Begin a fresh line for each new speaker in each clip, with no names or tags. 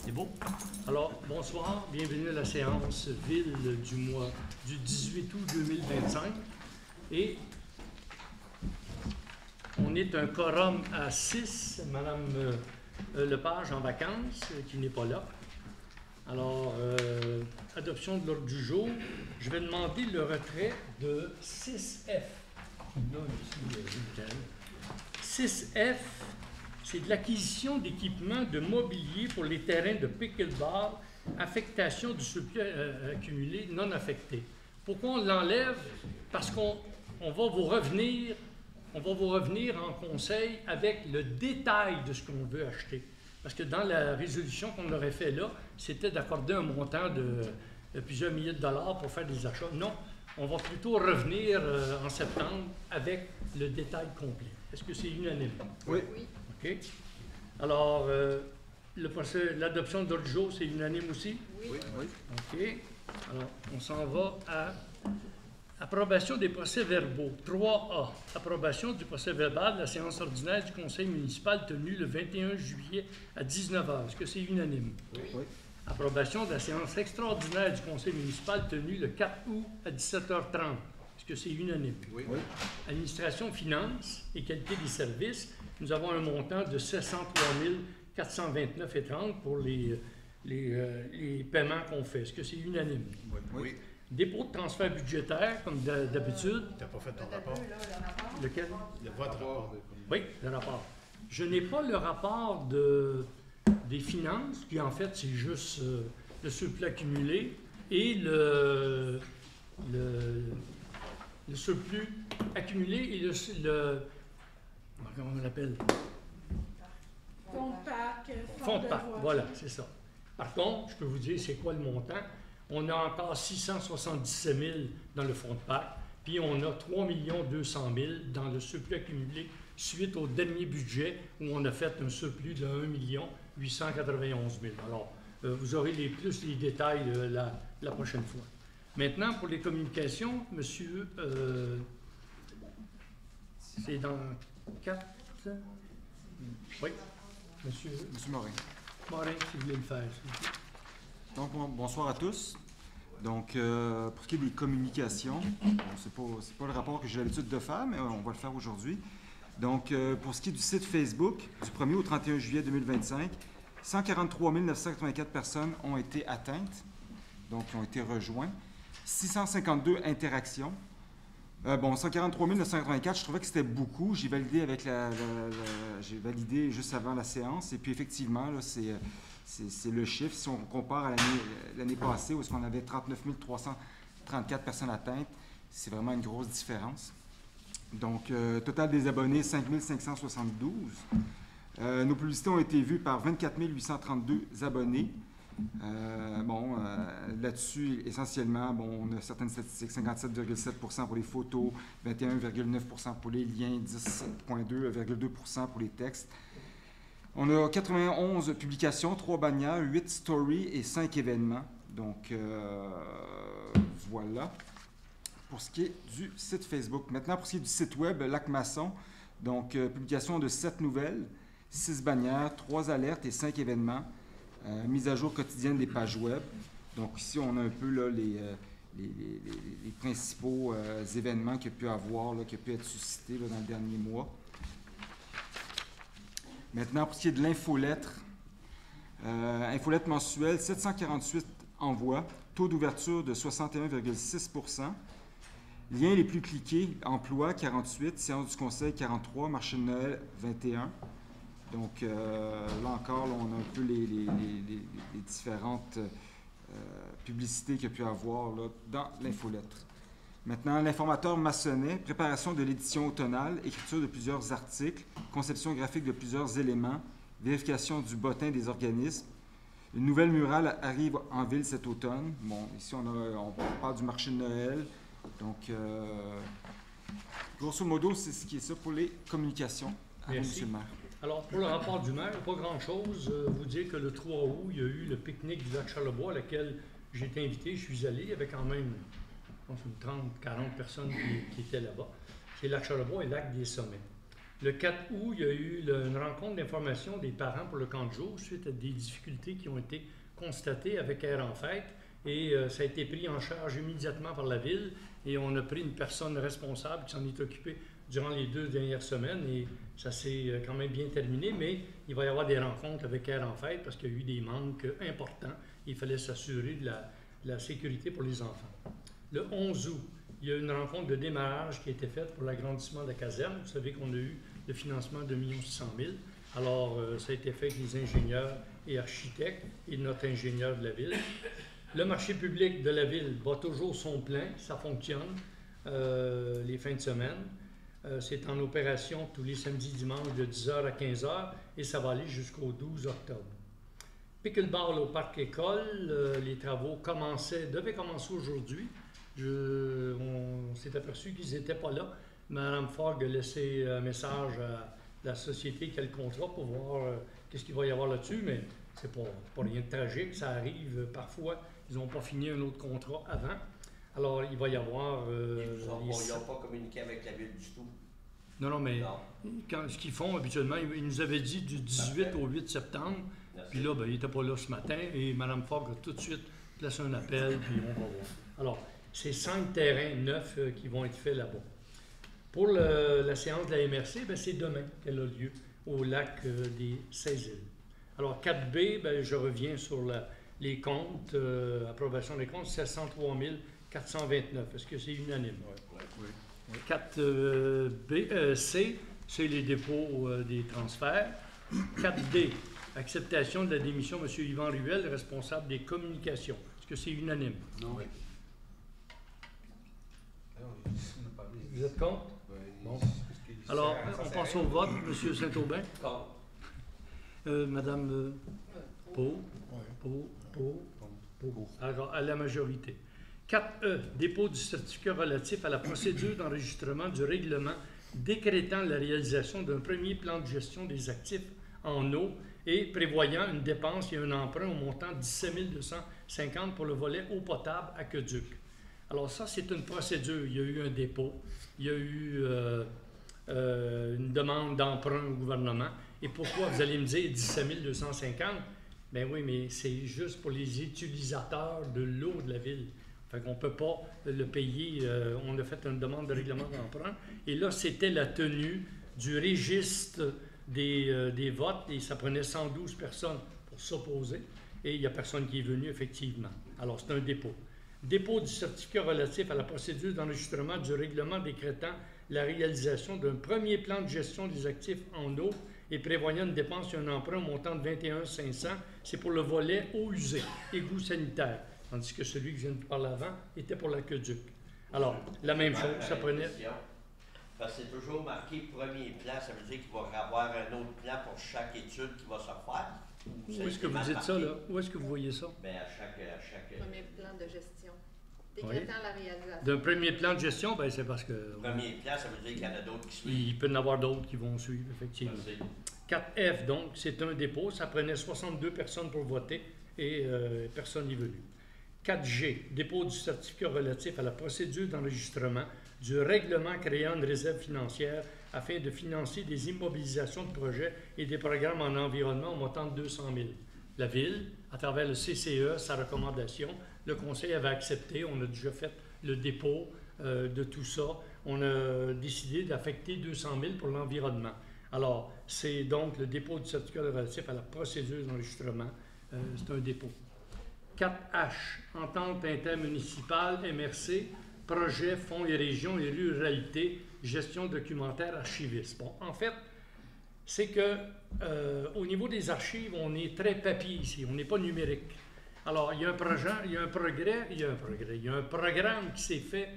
C'est beau. Alors, bonsoir, bienvenue à la séance ville du 18 août 2025. Et on est un quorum à 6, Madame Lepage en vacances, qui n'est pas là. Alors, adoption de l'ordre du jour, je vais demander le retrait de 6F. Là, ici, 6F, c'est de l'acquisition d'équipements de mobilier pour les terrains de pickleball, affectation du surplus accumulé non affecté. Pourquoi on l'enlève? Parce qu'on va vous revenir en conseil avec le détail de ce qu'on veut acheter. Parce que dans la résolution qu'on aurait fait là, c'était d'accorder un montant de plusieurs milliers de dollars pour faire des achats. Non, on va plutôt revenir en septembre avec le détail complet. Est-ce que c'est unanime?
Oui.
OK. Alors, l'adoption de l'ordre du jour, c'est unanime aussi?
Oui.
OK. Alors, on s'en va à approbation des procès-verbaux. 3A. Approbation du procès-verbal de la séance ordinaire du conseil municipal tenue le 21 juillet à 19h. Est-ce que c'est unanime?
Oui.
Approbation de la séance extraordinaire du conseil municipal tenue le 4 août à 17h30. Est-ce que c'est unanime?
Oui.
Administration, finances et qualité des services, nous avons un montant de 703 429,30 pour les paiements qu'on fait. Est-ce que c'est unanime?
Oui.
Dépôt de transfert budgétaire, comme d'habitude.
Tu n'as pas fait ton rapport.
Lequel?
Votre rapport.
Oui, le rapport. Je n'ai pas le rapport des finances, qui en fait, c'est juste le surplus accumulé et le surplus accumulé et comment on l'appelle?
Fonds de parc,
Fonds de parc, voilà, c'est ça. Par contre, je peux vous dire c'est quoi le montant. On a encore 677 000 dans le fonds de parc, puis on a 3 200 000 dans le surplus accumulé suite au dernier budget où on a fait un surplus de 1 891 000. Alors, vous aurez les détails la prochaine fois. Maintenant, pour les communications, monsieur, c'est dans 4. Oui, monsieur
Morin.
Morin, si vous voulez le faire.
Donc, bonsoir à tous. Donc, pour ce qui est des communications, c'est pas le rapport que j'ai l'habitude de faire, mais on va le faire aujourd'hui. Donc, pour ce qui est du site Facebook, du 1er au 31 juillet 2025, 143 984 personnes ont été atteintes, donc qui ont été rejoints. 652 interactions. 143 984, je trouvais que c'était beaucoup. J'ai validé j'ai validé juste avant la séance. Et puis, effectivement, là, c'est le chiffre. Si on compare à l'année passée, où on avait 39 334 personnes atteintes, c'est vraiment une grosse différence. Donc, total des abonnés, 5 572. Nos publicités ont été vues par 24 832 abonnés. Là-dessus, essentiellement, on a certaines statistiques, 57,7% pour les photos, 21,9% pour les liens, 10,2% pour les textes. On a 91 publications, 3 bannières, 8 stories et 5 événements. Donc, voilà. Pour ce qui est du site Facebook. Maintenant, pour ce qui est du site web, Lac Masson, donc, publication de 7 nouvelles, 6 bannières, 3 alertes et 5 événements. Mise à jour quotidienne des pages web. Donc ici, on a un peu là, les principaux événements qu'il y a pu avoir, là, qui ont pu être suscités là, dans le dernier mois. Maintenant, pour ce qui est de l'infolettre, infolettre mensuelle, 748 envois, taux d'ouverture de 61,6%. Liens les plus cliqués, emploi 48, séance du conseil 43, marché de Noël 21. Donc, là encore, là, on a un peu les différentes publicités qu'il y a pu avoir là, dans l'infolettre. Maintenant, l'informateur Maçonnet, préparation de l'édition automnale, écriture de plusieurs articles, conception graphique de plusieurs éléments, vérification du bottin des organismes. Une nouvelle murale arrive en ville cet automne. Bon, ici, on parle du marché de Noël. Donc, grosso modo, c'est ce qui est ça pour les communications. À vous, monsieur le maire.
Alors, pour le rapport du maire, pas grand-chose. Vous dire que le 3 août, il y a eu le pique-nique du lac Charlebois, à laquelle j'ai été invité. Je suis allé. Il y avait quand même, je pense, une 30-40 personnes qui étaient là-bas. C'est le lac Charlebois et le lac des Sommets. Le 4 août, il y a eu une rencontre d'information des parents pour le camp de jour suite à des difficultés qui ont été constatées avec Air en Fête. Et ça a été pris en charge immédiatement par la Ville. Et on a pris une personne responsable qui s'en est occupée durant les 2 dernières semaines. Et ça s'est quand même bien terminé. Mais il va y avoir des rencontres avec Air en Fête parce qu'il y a eu des manques importants. Il fallait s'assurer de la sécurité pour les enfants. Le 11 août, il y a une rencontre de démarrage qui a été faite pour l'agrandissement de la caserne. Vous savez qu'on a eu le financement de 1 600 000 $. Alors, ça a été fait avec les ingénieurs et architectes et notre ingénieur de la Ville. Le marché public de la Ville bat toujours son plein, ça fonctionne les fins de semaine. C'est en opération tous les samedis, dimanches de 10h à 15h et ça va aller jusqu'au 12 octobre. Pickleball au parc école, les travaux devaient commencer aujourd'hui. On s'est aperçu qu'ils n'étaient pas là. Mme Fogg a laissé un message à la société qui a le contrat pour voir qu'est-ce qu'il va y avoir là-dessus, mais c'est pas rien de tragique. Ça arrive parfois. Ils n'ont pas fini un autre contrat avant. Alors, il va y avoir...
Ils n'ont pas communiqué avec la Ville du tout.
Non, mais ce qu'ils font habituellement, ils nous avaient dit du 18 au 8 septembre.
Merci.
Puis là, il n'était pas là ce matin et Mme Fogg a tout de suite placé un appel, puis on va voir. Alors, c'est 5 terrains neufs qui vont être faits là-bas. Pour la séance de la MRC, c'est demain qu'elle a lieu au lac des 16 îles. Alors, 4B, je reviens sur les comptes, approbation des comptes, 703 429. Est-ce que c'est unanime?
Oui.
4C, c'est les dépôts des transferts. 4D, acceptation de la démission de M. Yvan Ruel, responsable des communications. Est-ce que c'est unanime?
Non. Oui.
Vous êtes contre? Bon. Alors, on passe au vote. M. Saint-Aubin?
Contre.
Madame Pau? Alors, à la majorité. 4E, dépôt du certificat relatif à la procédure d'enregistrement du règlement décrétant la réalisation d'un premier plan de gestion des actifs en eau et prévoyant une dépense et un emprunt au montant de 17 250 pour le volet eau potable aqueduc. Alors ça, c'est une procédure. Il y a eu un dépôt, il y a eu une demande d'emprunt au gouvernement. Et pourquoi, vous allez me dire, 17 250? Ben oui, mais c'est juste pour les utilisateurs de l'eau de la ville. Fait qu'on ne peut pas le payer. On a fait une demande de règlement d'emprunt. Et là, c'était la tenue du registre des votes. Et ça prenait 112 personnes pour s'opposer. Et il n'y a personne qui est venu, effectivement. Alors, c'est un dépôt. Dépôt du certificat relatif à la procédure d'enregistrement du règlement décrétant la réalisation d'un premier plan de gestion des actifs en eau et prévoyant une dépense et un emprunt au montant de 21 500. C'est pour le volet eau usée, égout sanitaire. Tandis que celui que je viens de parler avant était pour l'aqueduc. Alors, la même chose, ça prenait...
Parce que c'est toujours marqué premier plan, ça veut dire qu'il va y avoir un autre plan pour chaque étude qui va se faire.
Où est-ce que vous dites ça, là? Où est-ce que vous voyez ça?
Bien, à chaque...
Premier plan de gestion. Décrétant la réalisation.
D'un premier plan de gestion, bien, c'est parce que...
Premier plan, ça veut dire qu'il y en a d'autres qui suivent.
Il peut y en avoir d'autres qui vont suivre, effectivement.
Merci.
4F, donc, c'est un dépôt. Ça prenait 62 personnes pour voter et personne n'est venu. 4G, dépôt du certificat relatif à la procédure d'enregistrement du règlement créant une réserve financière afin de financer des immobilisations de projets et des programmes en environnement au montant de 200 000. La Ville, à travers le CCE, sa recommandation, le Conseil avait accepté, on a déjà fait le dépôt de tout ça. On a décidé d'affecter 200 000 pour l'environnement. Alors, c'est donc le dépôt du certificat relatif à la procédure d'enregistrement. C'est un dépôt. 4H, entente intermunicipale, MRC, projet, fonds et régions et ruralité, gestion documentaire, archiviste. Bon, en fait, c'est que au niveau des archives, on est très papier ici, on n'est pas numérique. Alors, il y a un programme qui se fait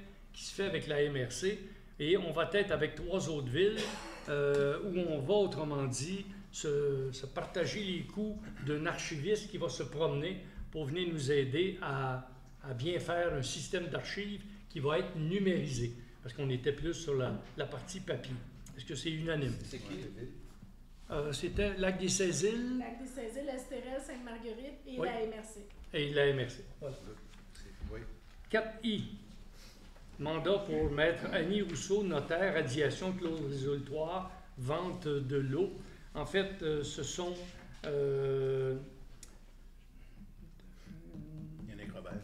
avec la MRC et on va être avec 3 autres villes où on va, autrement dit, se partager les coûts d'un archiviste qui va se promener pour venir nous aider à bien faire un système d'archives qui va être numérisé, parce qu'on était plus sur la partie papier. Est-ce que c'est unanime?
C'est qui les villes?
C'était Lac des 16 îles.
Lac des 16 îles, Estérel, Sainte-Marguerite et
Oui.
la MRC.
Et la MRC. Voilà.
Oui.
4I. Mandat pour Maître Annie Rousseau, notaire, radiation, clause résolutoire, vente de l'eau. En fait, ce sont...
Yannick Robert.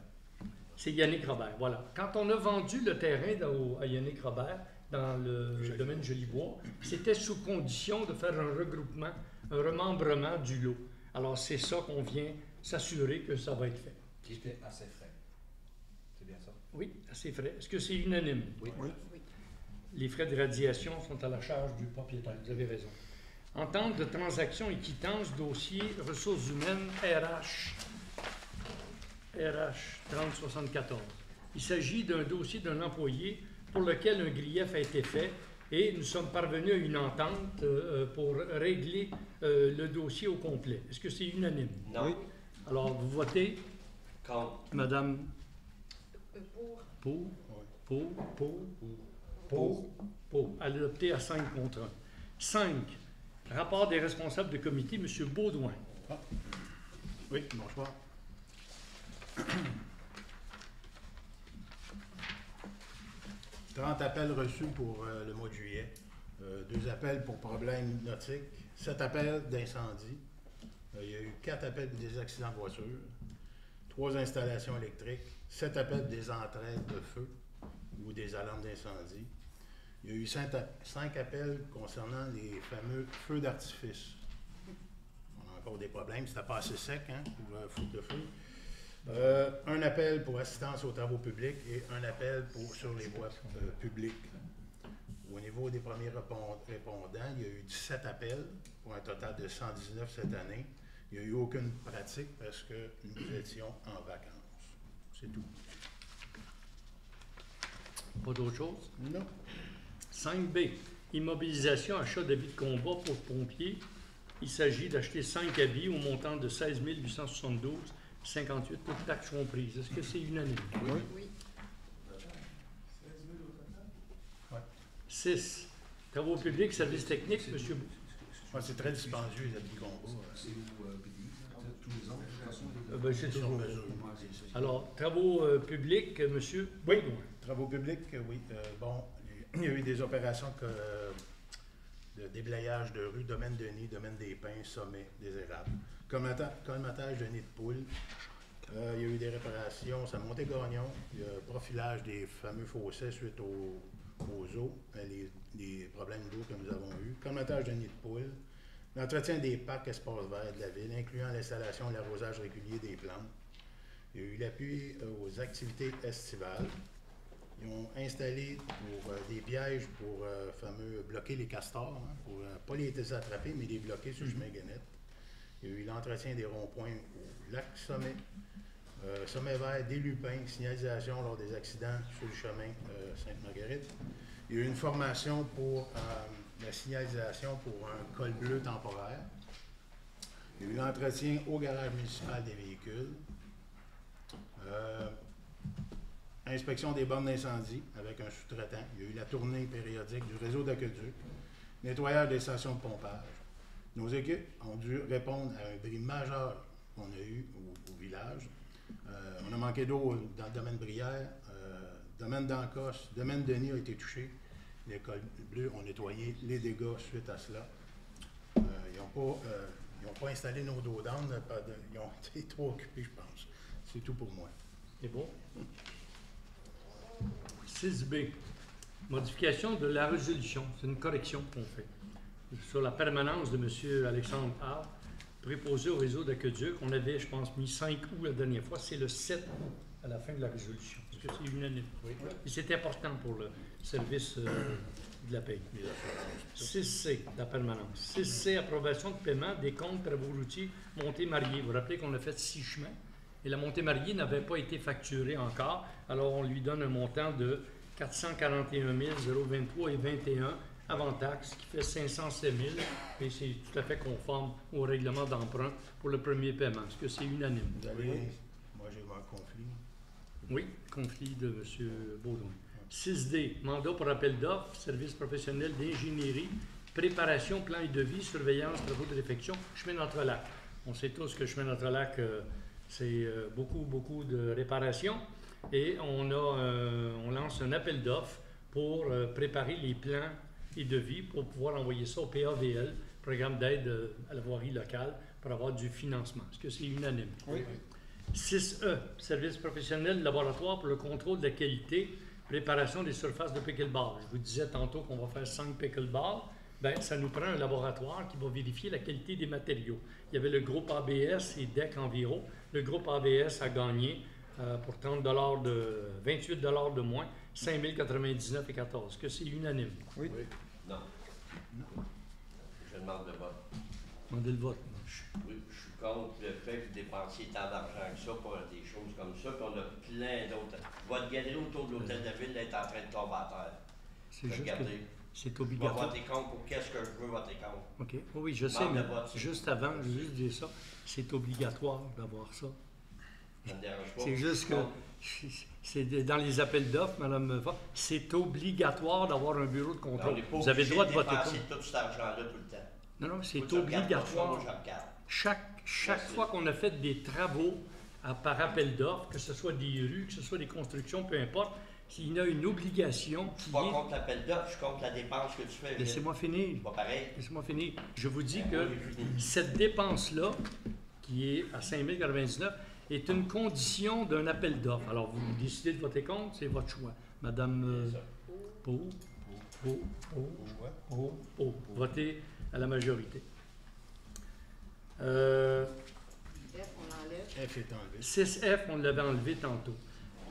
C'est Yannick Robert, voilà. Quand on a vendu le terrain à Yannick Robert, dans le domaine Jolibois, c'était sous condition de faire un regroupement, un remembrement du lot. Alors, c'est ça qu'on vient s'assurer que ça va être fait.
Qui était assez frais. C'est bien ça?
Oui, assez frais. Est-ce que c'est unanime?
Oui.
Oui.
Les frais de radiation sont à la charge du propriétaire. Vous avez raison. Entente de transaction et quittance, dossier ressources humaines, RH 3074. Il s'agit d'un dossier d'un employé pour lequel un grief a été fait et nous sommes parvenus à une entente pour régler le dossier au complet. Est-ce que c'est unanime?
Non.
Oui.
Alors, vous votez,
Contre.
Madame,
Pour.
pour, adopté à 5 contre 1. 5. Rapport des responsables de comité, M. Baudouin.
Oui, bonsoir. 30 appels reçus pour le mois de juillet. 2 appels pour problèmes nautiques. 7 appels d'incendie. Il y a eu 4 appels des accidents de voiture. 3 installations électriques. 7 appels des entraides de feu ou des alarmes d'incendie. Il y a eu 5 appels concernant les fameux feux d'artifice. On a encore des problèmes. C'était pas assez sec pour foutre le feu. Un appel pour assistance aux travaux publics et un appel sur les voies publiques. Au niveau des premiers répondants, il y a eu 17 appels pour un total de 119 cette année. Il n'y a eu aucune pratique parce que nous étions en vacances. C'est tout.
Pas d'autre chose?
Non.
5B. Immobilisation, achat d'habits de combat pour pompiers. Il s'agit d'acheter 5 habits au montant de 16 872,58 toutes taxes comprises. Est-ce que c'est unanime?
Oui.
Oui.
6. Travaux publics, services techniques, M.
Ouais, c'est très dispendieux, les habits de combat.
C'est où PD, tous les ans, de toute façon.
C'est
Sur
toujours.
mesure.
Alors, travaux publics, M.
Oui,
Baudouin.
travaux publics, oui. Bon, il y a eu des opérations de déblayage de rue, domaine Denis, domaine des Pins, sommet des érables. Colmatage de nid de poule. Il y a eu des réparations, ça montait Gagnon. Il y a profilage des fameux fossés suite aux eaux, les problèmes d'eau que nous avons eus. Colmatage de nid de poule. L'entretien des parcs espaces verts de la ville, incluant l'installation et l'arrosage régulier des plantes. Il y a eu l'appui aux activités estivales. Ils ont installé des pièges pour fameux bloquer les castors, pour pas les attraper, mais les bloquer sur le chemin Guenette. Il y a eu l'entretien des ronds-points au lac Sommet, sommet vert, des lupins, signalisation lors des accidents sur le chemin Sainte-Marguerite. Il y a eu une formation pour la signalisation pour un col bleu temporaire. Il y a eu l'entretien au garage municipal des véhicules. Inspection des bornes d'incendie avec un sous-traitant. Il y a eu la tournée périodique du réseau d'aqueduc. Nettoyage des stations de pompage. Nos équipes ont dû répondre à un bris majeur qu'on a eu au village. On a manqué d'eau dans le domaine Brière. Domaine d'Ancosse, domaine Denis a été touché. Les cols bleus ont nettoyé les dégâts suite à cela. Ils n'ont pas installé nos dos d'âne. Ils ont été trop occupés, je pense. C'est tout pour moi.
C'est bon. 6B. Modification de la résolution. C'est une correction qu'on fait. Sur la permanence de M. Alexandre Havre, préposé au réseau d'aqueduc. On avait, je pense, mis 5 août la dernière fois. C'est le 7 août à la fin de la résolution. Est-ce que c'est unanime? Oui. Et c'est important pour le service de la paie. 6C, la permanence. 6C, approbation de paiement des comptes travaux routiers Montée-Marié. Vous vous rappelez qu'on a fait 6 chemins et la Montée-Marié n'avait pas été facturée encore. Alors, on lui donne un montant de 441 023 et 21 avant taxe, qui fait 507 000, et c'est tout à fait conforme au règlement d'emprunt pour le premier paiement. Est-ce que c'est unanime?
Moi, j'ai eu un conflit.
Oui, conflit de M. Baudouin. 6D, mandat pour appel d'offres, service professionnel d'ingénierie, préparation, plan et devis, surveillance, travaux de réfection, chemin d'Entrelac. On sait tous que chemin d'Entrelac, c'est beaucoup de réparations, et on lance un appel d'offres pour préparer les plans et devis pour pouvoir envoyer ça au PAVL, Programme d'aide à la voirie locale, pour avoir du financement. Est-ce que c'est unanime?
Oui.
6E, service professionnel laboratoire pour le contrôle de la qualité, préparation des surfaces de pickleball. Je vous disais tantôt qu'on va faire 5 pickleballs. Bien, ça nous prend un laboratoire qui va vérifier la qualité des matériaux. Il y avait le groupe ABS et DEC Enviro. Le groupe ABS a gagné pour 28 de moins, 5 099,14. Est-ce que c'est unanime?
Oui.
Non. Je demande le vote.
Demandez le vote.
Oui, je suis contre le fait que vous dépensiez tant d'argent que ça pour des choses comme ça, puis on a plein d'autres. Votre galerie autour de l'hôtel de ville est en train de tomber à terre.
C'est juste que
Regardez.
c'est
Je vais
obligatoire.
voter contre pour qu'est-ce que je veux voter contre.
OK. Oui, je sais,
Demande
mais
de vote.
juste avant, je veux juste dire ça, c'est obligatoire d'avoir ça.
Ça ne me dérange pas.
C'est juste que c'est dans les appels d'offres, Mme Fa, c'est obligatoire d'avoir un bureau de
On
contrôle.
n'est pas
Vous avez le droit de voter
dépenser
contre.
tout cet argent-là tout le temps.
Non, non, c'est
Moi, je regarde pas ça, moi,
obligatoire.
je regarde.
Chaque fois qu'on a fait des travaux par appel d'offres, que ce soit des rues, que ce soit des constructions, peu importe, il y a une obligation
Je
qui
suis pas
est...
contre l'appel d'offres, je suis contre la dépense que tu fais.
Laissez-moi finir.
C'est pas pareil.
Laissez-moi finir. Je vous dis
Ben,
que
moi, j'ai fini.
cette dépense-là, qui est à 5 099, est une condition d'un appel d'offres. Alors, vous décidez de voter contre, c'est votre choix. Madame
C'est ça.
Pau, votez à la majorité.
F, on l'enlève.
F est enlevé.
6F, on l'avait enlevé tantôt.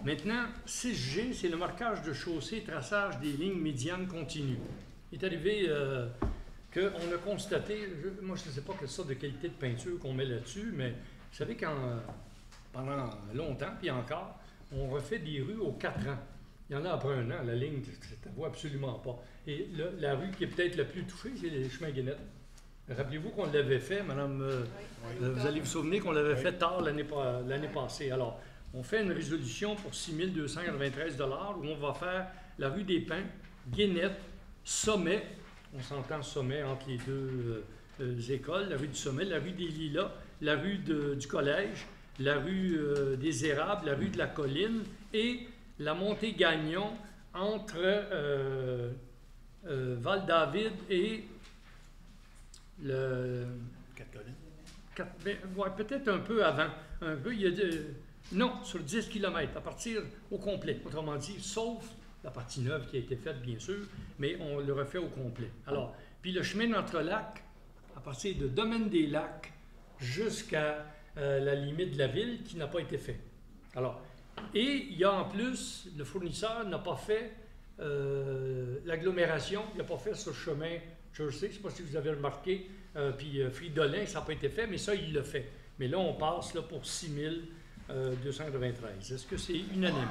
Maintenant, 6G, c'est le marquage de chaussée, traçage des lignes médianes continues. Il est arrivé qu'on a constaté, moi je ne sais pas quelle sorte de qualité de peinture qu'on met là-dessus, mais vous savez pendant longtemps, puis encore, on refait des rues aux 4 ans. Il y en a après un an, la ligne, tu ne vois absolument pas. Et la rue qui est peut-être la plus touchée, c'est les chemins Guénette. Rappelez-vous qu'on l'avait fait, Madame, vous allez vous souvenir qu'on l'avait fait tard l'année passée. Alors, on fait une résolution pour 6 293 $ où on va faire la rue des Pins, Guénette, Sommet, on s'entend Sommet entre les deux écoles, la rue du Sommet, la rue des Lilas, la rue du Collège, la rue des Érables, la rue de la Colline et la montée Gagnon entre Val-David et le...
Quatre-Collines.
Ouais, peut-être un peu avant. Un peu, il y a non, sur 10 km, à partir au complet. Autrement dit, sauf la partie neuve qui a été faite, bien sûr, mais on le refait au complet. Alors, puis le chemin d'entre-lacs, à partir de Domaine des Lacs jusqu'à la limite de la ville, qui n'a pas été fait. Alors, et il y a en plus, le fournisseur n'a pas fait l'agglomération, il n'a pas fait ce chemin Jersey, je ne sais pas si vous avez remarqué, puis Fridolin, ça n'a pas été fait, mais ça, il l'a fait. Mais là, on passe là, pour 6 293. Est-ce que c'est unanime?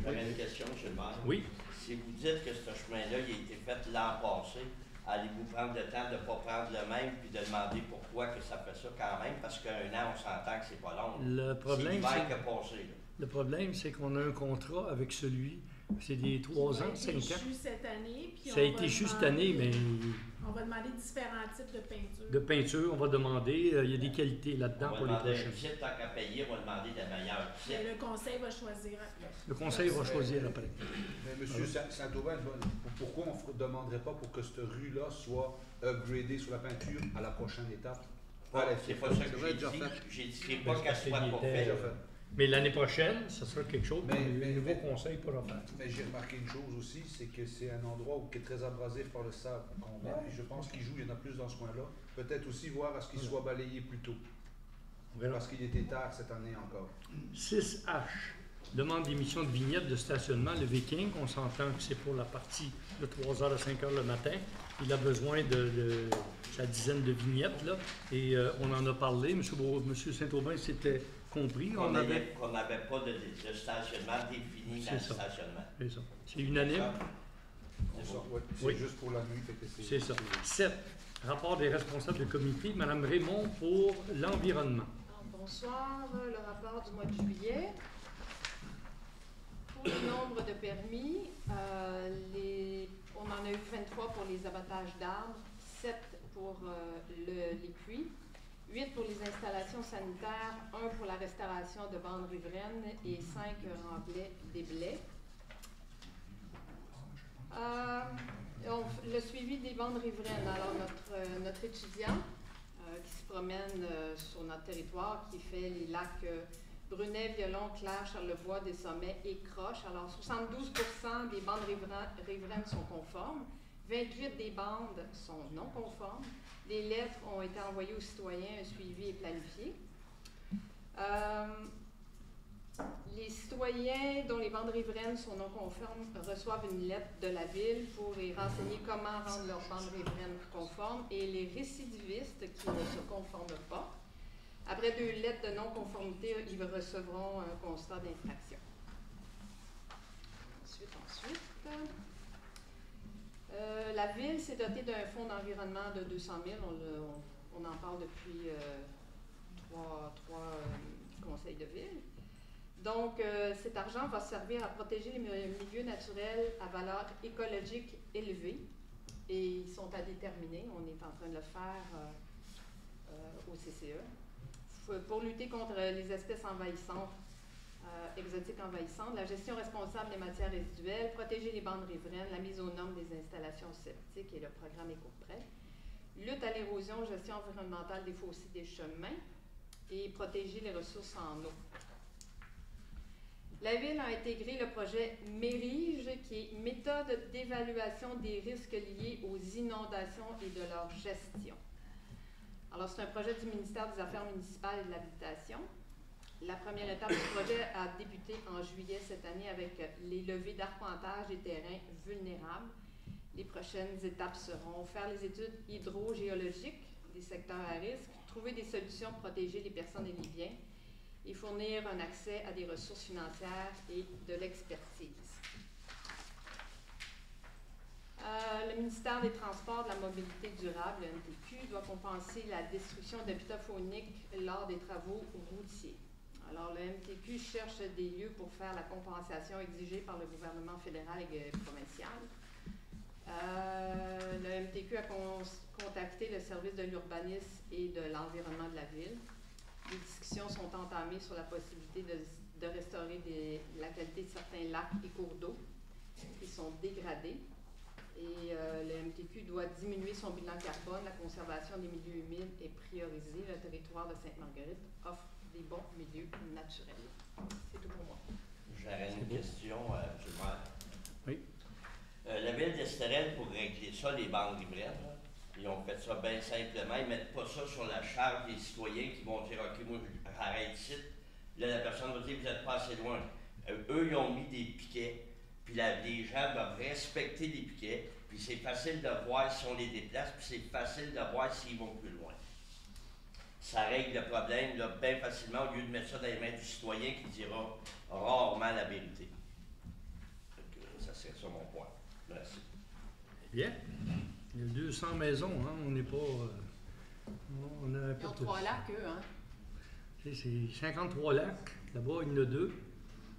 J'avais une question, M. le maire.
Oui.
Si vous dites que ce chemin-là, il a été fait l'an passé, allez-vous prendre le temps de ne pas prendre le même puis de demander pourquoi que ça fait ça quand même? Parce qu'un an, on s'entend que c'est pas long.
Le problème,
c'est l'hiver
c'est-
qui a passé. Là.
Le problème, c'est qu'on a un contrat avec celui, c'est des 3 ans, 5 ans.
Ça a été échu cette année. Puis
Ça a été échu cette année, mais
On va demander différents types de peinture.
de peinture, on va demander, il y a des qualités là-dedans
On
pour
va
les
demander un
prochaines.
site, tant qu'à payer, on va demander la meilleure
Mais
site.
le conseil va choisir après.
Le conseil va choisir après.
Mais Monsieur Saint-Aubin, pourquoi on ne demanderait pas pour que cette rue-là soit upgradée sur la peinture à la prochaine étape?
C'est pas ça que j'ai dit. J'ai dit c'est pas qu'elle soit pas faite.
Mais l'année prochaine, ça sera quelque chose que
Mais-
le nouveau conseil pourra faire.
Mais j'ai remarqué une chose aussi, c'est que c'est un endroit qui est très abrasif par le sable qu'on met. Puis je pense qu'il joue, il y en a plus dans ce coin-là. Peut-être aussi voir à ce qu'il soit balayé plus tôt.
On verra.
Parce qu'il était tard cette année encore.
6H, demande d'émission de vignettes de stationnement. Le Viking, on s'entend que c'est pour la partie de 3h à 5h le matin. Il a besoin de sa dizaine de vignettes, là. Et on en a parlé. M. Saint-Aubin s'était compris.
Qu'on
On avait...
n'avait pas de stationnement défini dans
C'est
le
ça.
stationnement.
C'est ça. C'est unanime.
C'est ça, ouais. C'est
Oui.
juste pour la nuit. Fait que
C'est ça. 7. Rapport des responsables de comité. Mme Raymond pour l'environnement.
Bonsoir, le rapport du mois de juillet. Pour le nombre de permis, on en a eu 23 pour les abattages d'arbres, 7 pour les puits, 8 pour les installations sanitaires, 1 pour la restauration de bandes riveraines et 5 remblais des blés. Le suivi des bandes riveraines. Alors, notre étudiant qui se promène sur notre territoire, qui fait les lacs Brunet, Violon, Clair, Charlevoix, des Sommets et Croche. Alors, 72% des bandes riveraines sont conformes. 28 des bandes sont non conformes. Les lettres ont été envoyées aux citoyens, un suivi est planifié. Les citoyens dont les bandes riveraines sont non conformes reçoivent une lettre de la Ville pour les renseigner comment rendre leurs bandes riveraines conformes, et les récidivistes qui ne se conforment pas, après 2 lettres de non-conformité, ils recevront un constat d'infraction. Ensuite, la Ville s'est dotée d'un fonds d'environnement de 200 000. On en parle depuis 3 conseils de ville. Donc, cet argent va servir à protéger les milieux naturels à valeur écologique élevée, et ils sont à déterminer. On est en train de le faire au CCE. Pour lutter contre les espèces envahissantes, exotiques envahissantes, la gestion responsable des matières résiduelles, protéger les bandes riveraines, la mise aux normes des installations septiques et le programme éco-prêt, lutte à l'érosion, gestion environnementale des fossés des chemins et protéger les ressources en eau. La Ville a intégré le projet MERIGE, qui est méthode d'évaluation des risques liés aux inondations et de leur gestion. Alors, c'est un projet du ministère des Affaires municipales et de l'Habitation. La première étape du projet a débuté en juillet cette année avec les levées d'arpentage des terrains vulnérables. Les prochaines étapes seront faire les études hydrogéologiques des secteurs à risque, trouver des solutions pour protéger les personnes et les biens, et fournir un accès à des ressources financières et de l'expertise. Le ministère des Transports, de la Mobilité durable, le MTQ, doit compenser la destruction d'habitats fauniques lors des travaux routiers. Alors, le MTQ cherche des lieux pour faire la compensation exigée par le gouvernement fédéral et provincial. Le MTQ a contacté le service de l'urbanisme et de l'environnement de la Ville. Les discussions sont entamées sur la possibilité de restaurer la qualité de certains lacs et cours d'eau qui sont dégradés. Et le MTQ doit diminuer son bilan carbone. La conservation des milieux humides est priorisée. Le territoire de Sainte-Marguerite offre des bons milieux naturels. C'est tout pour moi.
J'aurais une question, M. le maire.
Oui.
La Ville d'Estérel, pour régler ça, les bandes riveraines, là, ils ont fait ça bien simplement. Ils ne mettent pas ça sur la charge des citoyens qui vont dire « OK, moi, j'arrête ici ». Là, la personne va dire « Vous n'êtes pas assez loin ». Eux, ils ont mis des piquets. Puis les gens doivent respecter les piquets, puis c'est facile de voir si on les déplace, puis c'est facile de voir s'ils vont plus loin. Ça règle le problème là, bien facilement, au lieu de mettre ça dans les mains du citoyen qui dira rarement la vérité. Donc, ça serait ça mon point. Merci.
Bien. Il y a 200 maisons, hein? On n'est pas... on a
Ils ont 3 lacs, eux, hein?
C'est 53 lacs. Là-bas, il y en a 2.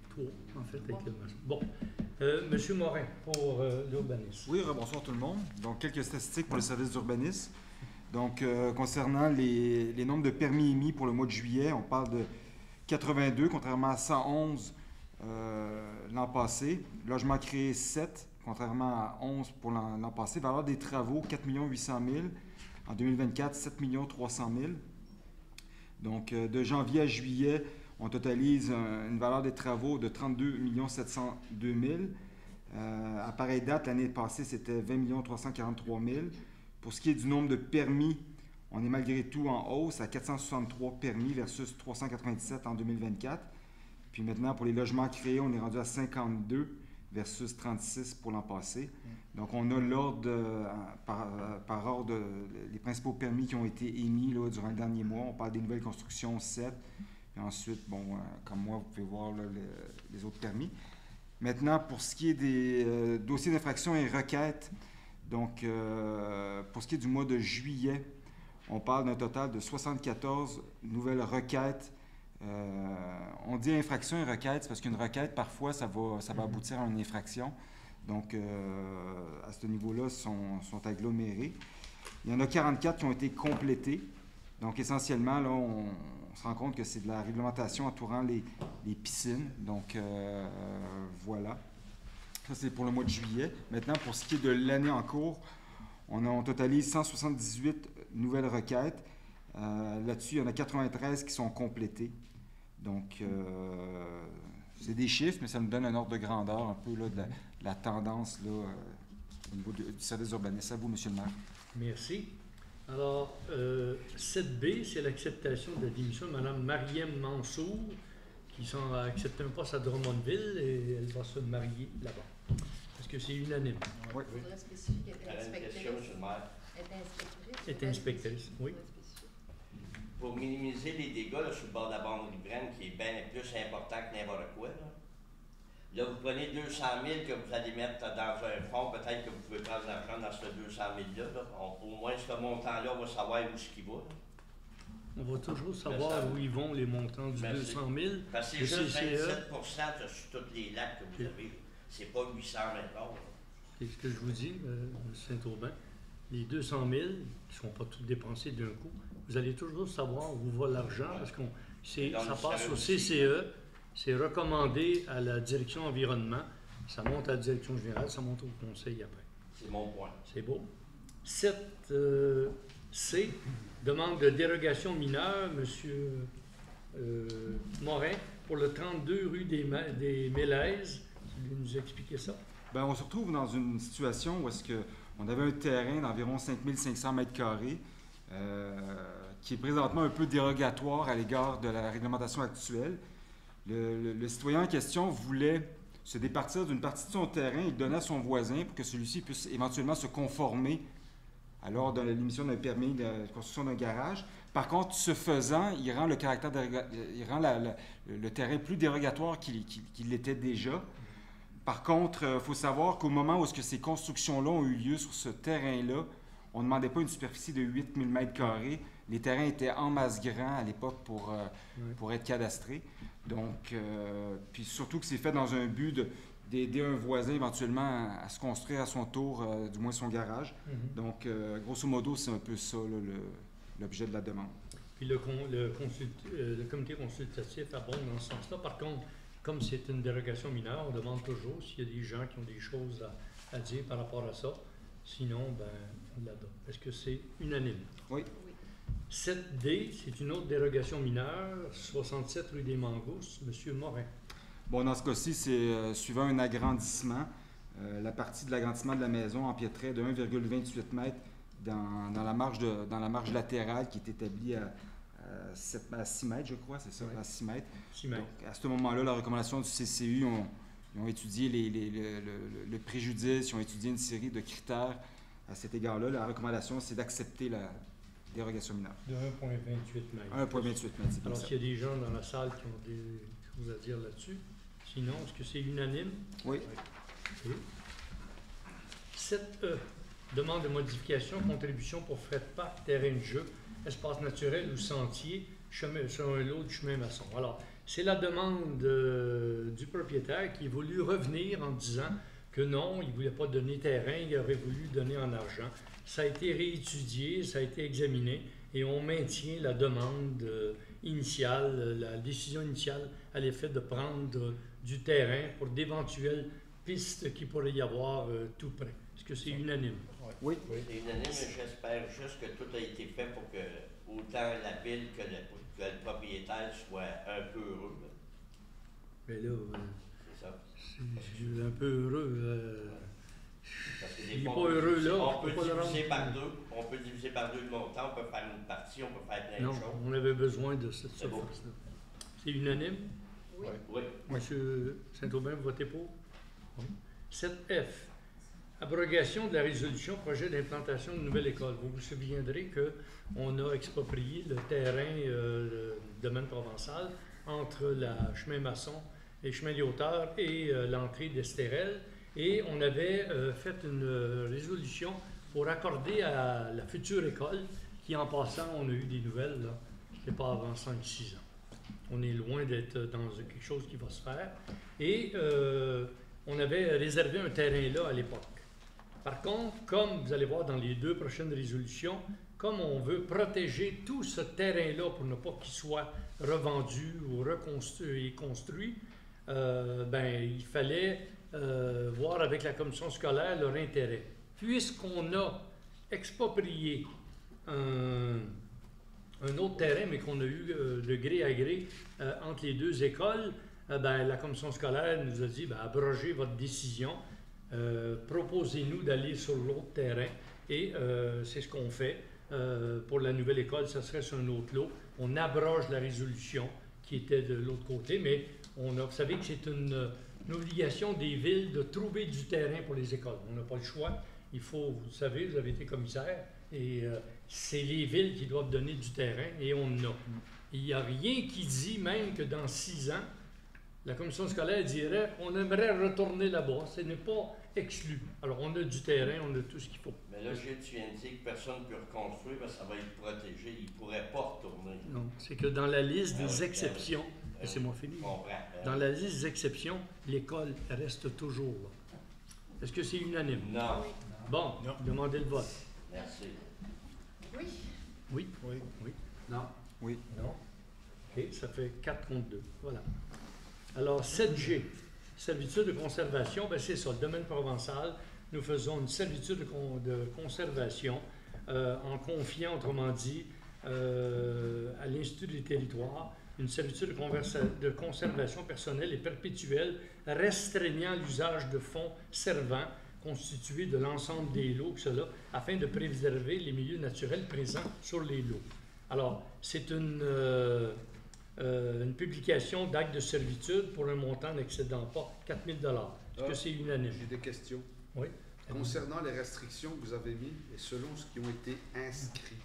3, en fait, avec le maçon. Bon. Monsieur Morin, pour l'urbanisme.
Oui, bonsoir tout le monde. Donc, quelques statistiques pour le service d'urbanisme. Donc, concernant les nombres de permis émis pour le mois de juillet, on parle de 82, contrairement à 111 l'an passé. Logement créé 7, contrairement à 11 pour l'an passé. Valeur des travaux, 4 800 000. En 2024, 7 300 000. Donc, de janvier à juillet, on totalise une valeur des travaux de 32 702 000. À pareille date, l'année passée, c'était 20 343 000. Pour ce qui est du nombre de permis, on est malgré tout en hausse à 463 permis versus 397 en 2024. Puis maintenant, pour les logements créés, on est rendu à 52 versus 36 pour l'an passé. Donc, on a l'ordre, par ordre, les principaux permis qui ont été émis là, durant le dernier mois. On parle des nouvelles constructions 7. Et ensuite, bon, comme moi, vous pouvez voir là, les autres permis. Maintenant, pour ce qui est des dossiers d'infraction et requêtes, donc pour ce qui est du mois de juillet, on parle d'un total de 74 nouvelles requêtes. On dit infraction et requête, c'est parce qu'une requête, parfois, ça va aboutir à une infraction. Donc, à ce niveau-là, sont agglomérés. Il y en a 44 qui ont été complétés. Donc, essentiellement, là, on se rend compte que c'est de la réglementation entourant les piscines. Donc, voilà. Ça, c'est pour le mois de juillet. Maintenant, pour ce qui est de l'année en cours, on totalise 178 nouvelles requêtes. Là-dessus, il y en a 93 qui sont complétées. Donc, c'est des chiffres, mais ça nous donne un ordre de grandeur un peu là, de la tendance là, au niveau du service urbanisme. À vous, M. le maire.
Merci. Alors, 7B, c'est l'acceptation de la démission de Mme Mariem Mansour, qui s'en a accepté un poste à Drummondville et elle va se marier là-bas. Est-ce que c'est unanime?
Oui.
Il faudrait spécifier qu'elle est
Elle a une
inspectrice.
question, M. le maire.
Elle est inspectrice.
Elle est inspectrice, oui.
Faudrait spécifier.
Pour minimiser les dégâts là, sur le bord de la bande riveraine, qui est bien plus important que n'importe quoi, là, vous prenez 200 000 que vous allez mettre dans un fonds, peut-être que vous pouvez prendre l'argent dans ce 200 000-là. Au moins, ce montant-là, on va savoir où ce qu'il va. Là.
On va toujours savoir où ils vont les montants du
Merci.
200 000.
Parce que
Le
c'est juste
CCE,
27% sur tous les lacs que vous avez. C'est pas 800 maintenant.
c'est ce que je vous dis, Saint-Aubin. Les 200 000 qui ne sont pas tous dépensés d'un coup, vous allez toujours savoir où va l'argent parce que ça passe au CCE, c'est recommandé à la direction environnement, ça monte à la direction générale, ça monte au conseil après.
C'est mon point.
C'est beau. 7C, demande de dérogation mineure, M. Morin, pour le 32 rue des Mélèzes. Tu veux nous expliquer ça?
Bien, on se retrouve dans une situation où est-ce qu'on avait un terrain d'environ 5500 m², qui est présentement un peu dérogatoire à l'égard de la réglementation actuelle. Le citoyen en question voulait se départir d'une partie de son terrain et le donner à son voisin pour que celui-ci puisse éventuellement se conformer lors de l'émission d'un permis de construction d'un garage. Par contre, ce faisant, il rend le terrain plus dérogatoire qu'il l'était déjà. Par contre, il faut savoir qu'au moment où ces constructions-là ont eu lieu sur ce terrain-là, on ne demandait pas une superficie de 8000 m². Les terrains étaient en masse grand à l'époque pour être cadastrés. Donc, puis surtout que c'est fait dans un but d'aider un voisin éventuellement à se construire à son tour, du moins son garage. Donc, grosso modo, c'est un peu ça là, l'objet de la demande.
Puis le comité consultatif abonde dans ce sens-là. Par contre, comme c'est une dérogation mineure, on demande toujours s'il y a des gens qui ont des choses à dire par rapport à ça. Sinon, ben, on l'adopte. Est-ce que c'est unanime?
Oui.
7D, c'est une autre dérogation mineure, 67 rue des Mangousses, M. Morin.
Bon, dans ce cas-ci, c'est suivant un agrandissement. La partie de l'agrandissement de la maison empiéterait de 1,28 m dans la marge latérale qui est établie à 6 mètres, je crois, c'est ça,
ouais.
À 6 mètres.
6 mètres.
Donc, à ce moment-là, la recommandation du CCU, ils ont étudié le préjudice, ils ont étudié une série de critères à cet égard-là. La recommandation, c'est d'accepter la dérogation mineure.
De 1,28 mètres.
1,28 mètres, c'est bien
Alors,
ça.
s'il y a des gens dans la salle qui ont des choses à dire là-dessus. Sinon, est-ce que c'est unanime?
Oui.
OK. 7E, demande de modification, contribution pour frais de parc, terrain de jeu, espace naturel ou sentier, chemin, sur un lot du chemin maçon. Alors, c'est la demande du propriétaire qui a voulu revenir en disant que non, il ne voulait pas donner terrain, il aurait voulu donner en argent. Ça a été réétudié, ça a été examiné et on maintient la demande initiale, la décision initiale à l'effet de prendre du terrain pour d'éventuelles pistes qu'il pourrait y avoir tout près. Est-ce que c'est unanime?
Oui.
C'est unanime, mais j'espère juste que tout a été fait pour que autant la ville que le propriétaire soit un peu heureux. Là.
Mais là,
C'est ça.
je suis un peu heureux.
Parce que des
Il n'est
fois,
pas heureux là.
on peut
pas le
diviser
rendre.
par deux. On peut diviser par deux le montant, on peut faire une partie, on peut faire plein
Non,
de choses.
on avait besoin de cette
C'est beau.
surface-là. C'est unanime?
Oui.
Oui.
Monsieur Saint-Aubin, vous votez pour? Oui. 7F. Abrogation de la résolution projet d'implantation de nouvelle école. Vous vous souviendrez qu'on a exproprié le terrain le domaine provençal entre la chemin maçon et chemin des hauteurs et l'entrée d'Estérel. Et on avait fait une résolution pour accorder à la future école, qui en passant, on a eu des nouvelles, là, c'était pas avant 5-6 ans. On est loin d'être dans quelque chose qui va se faire. Et on avait réservé un terrain là à l'époque. Par contre, comme vous allez voir dans les 2 prochaines résolutions, comme on veut protéger tout ce terrain-là pour ne pas qu'il soit revendu ou reconstruit et construit, ben, il fallait voir avec la commission scolaire leur intérêt. Puisqu'on a exproprié un autre terrain, mais qu'on a eu de gré à gré entre les deux écoles, la commission scolaire nous a dit, abrogez votre décision, proposez-nous d'aller sur l'autre terrain, et c'est ce qu'on fait. Pour la nouvelle école, ça serait sur un autre lot. On abroge la résolution qui était de l'autre côté, mais vous savez que c'est une obligation des villes de trouver du terrain pour les écoles. On n'a pas le choix. Il faut, vous savez, vous avez été commissaire, et c'est les villes qui doivent donner du terrain, et on en a. Il n'y a rien qui dit même que dans 6 ans, la commission scolaire dirait on aimerait retourner là-bas. Ce n'est pas exclu. Alors, on a du terrain, on a tout ce qu'il faut.
Mais là, tu viens de dire que personne ne peut reconstruire parce que ça va être protégé. Il ne pourrait pas retourner.
Non, c'est que dans la liste des exceptions, laissez-moi finir, dans la liste des exceptions, l'école reste toujours là. Est-ce que c'est unanime?
Non.
Bon,
Non.
demandez le vote.
Merci.
Oui.
Oui?
Oui.
Oui?
Non. Oui.
Non? OK, ça fait 4 contre 2. Voilà. Alors, 7G, servitude de conservation, c'est ça, le domaine provençal. Nous faisons une servitude de conservation en confiant, autrement dit, à l'Institut des territoires, une servitude de conservation personnelle et perpétuelle restreignant l'usage de fonds servants constitués de l'ensemble des lots, afin de préserver les milieux naturels présents sur les lots. Alors, c'est une publication d'acte de servitude pour un montant n'excédant pas 4 000 $. Est-ce que c'est unanime?
J'ai des questions.
Oui.
Concernant les restrictions que vous avez mises et selon ce qui ont été inscrits,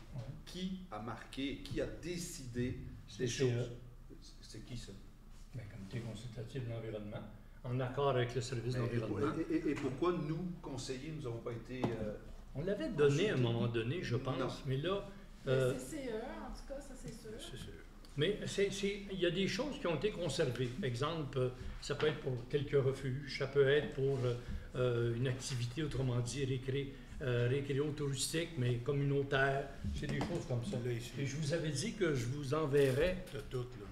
qui a marqué, qui a décidé
C'est
ces
CE.
choses? C'est qui ça?
Comité consultatif de l'environnement, en accord avec le service d'environnement.
Et pourquoi nous, conseillers, nous n'avons pas été...
On l'avait donné à un moment donné, je pense,
Non.
mais là...
Le CCE, en tout cas, ça c'est sûr.
C'est sûr.
Mais il y a des choses qui ont été conservées. Exemple, ça peut être pour quelques refuges, ça peut être pour une activité, autrement dit, récréo-touristique, mais communautaire. C'est des choses comme ça.
Là, ici,
Et je vous avais dit que je vous enverrais.
t'as tout, là.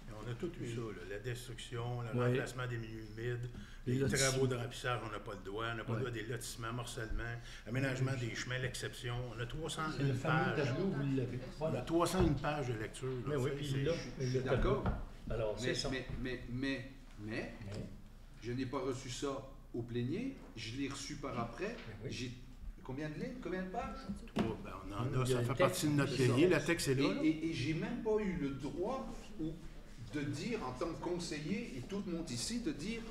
Et on a tout eu ça, là. La destruction, le
Ouais.
remplacement des milieux humides,
Les
les
lotissements.
travaux de remplissage, on n'a pas le droit. On n'a pas le droit des lotissements, morcellement, aménagement des chemins, l'exception. On a
C'est le
301
fameux
pages.
tableau, vous l'avez.
On a
Voilà.
301 pages de lecture.
Mais
là.
oui,
C'est-
puis
c'est-
là,
Je suis
le tableau.
d'accord.
Alors, c'est ça.
Mais, je n'ai pas reçu ça au plénier, je l'ai reçu par après.
Oui.
J'ai combien de lignes, combien de pages?
Ben, on en
Il
a,
y a
ça
le
fait
texte,
partie de notre
c'est ça.
plénier. Le texte est là. là.
Et j'ai même pas eu le droit de dire en tant que conseiller, et tout le monde ici, de dire